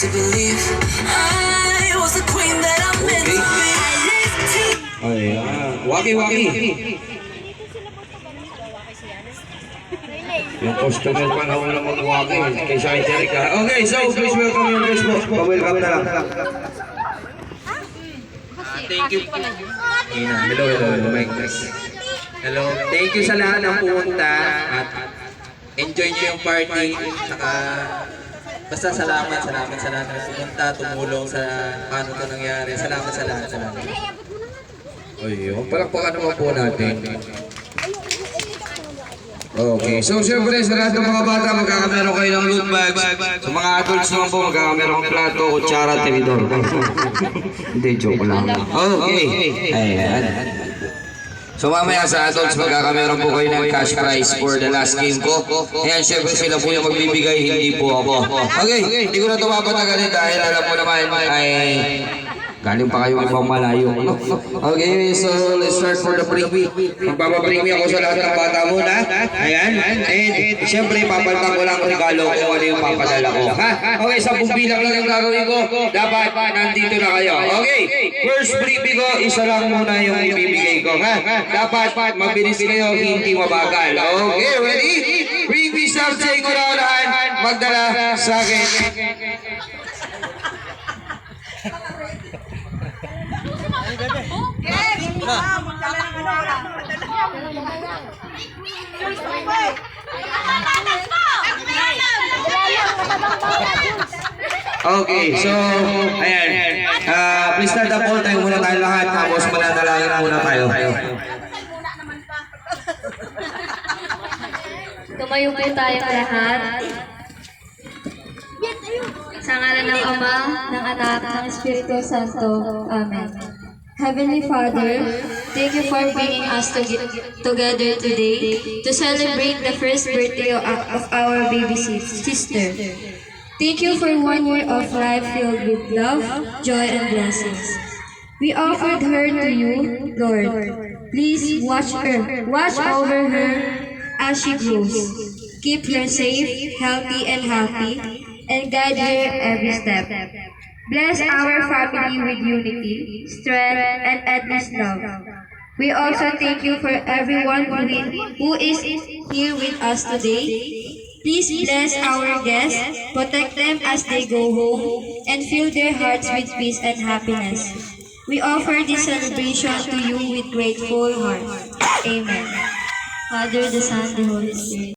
to believe I was the queen that I'm meant to be. Ayan. Waki-waki. Yung customer pa na unang mag-waki. Kay Shine Jerica. Okay, so please welcome your guest po. Pa-welcome na lang. Thank you. Hello, Mike. Hello. Thank you sa lahat ng pumunta at enjoy nyo yung party. Saka basta salamat sa lahat ng pumunta, tumulong sa paano ito nangyari. Salamat sa lahat. Ayun, palakpakan naman po natin. Okay, so siyempre sa lahat ng mga bata, magkakameron kayo ng loot bags. Sa mga adults naman po, magkakameron ng plato, kutsara, tinidor. Hindi, joke lang. Okay, ayan. So mamaya sa adults, magkakameron po kayo ng cash prize for the last game ko. Ayan, siyempre sila po yung magbibigay, hindi po ako. Okay, hindi ko na ito mapatagalin dahil alam mo naman ay galing pa kayo ibang malayo. Okay, so let's start for the pre-week. Magpapabring ako sa lahat ng bata muna. Ayan. And siyempre, papalta ko lang regalo kung ano yung papadala ko. Ha? Okay, 10 bilang lang yung gagawin ko. Dapat nandito na kayo. Okay, first freebie ko, isa lang muna yung ibibigay ko. Ha? Dapat mabilis kayo, hindi mabagal. Okay, ready? Freebie something unahan. Magdala sa akin. Okay, so, ayan. Please stand up all tayo muna tayo lahat. Tapos mananalangin muna tayo. Tumayo po tayong lahat. Sa ngalan ng Ama, ng Anak, ng Espiritu Santo. Amen. Heavenly Father, thank you for bringing us together today to celebrate the first birthday of our baby sister. Thank you for 1 year of life filled with love, joy, and blessings. We offered her to you, Lord. Please watch over her as she grows. Keep her safe, healthy, and happy, and guide her every step. Bless our family with unity, strength, and endless love. We also thank you for everyone who is here with us today. Please bless our guests, protect them as they go home, and fill their hearts with peace and happiness. We offer this celebration to you with grateful hearts. Amen. Father, the Son, the Holy Spirit.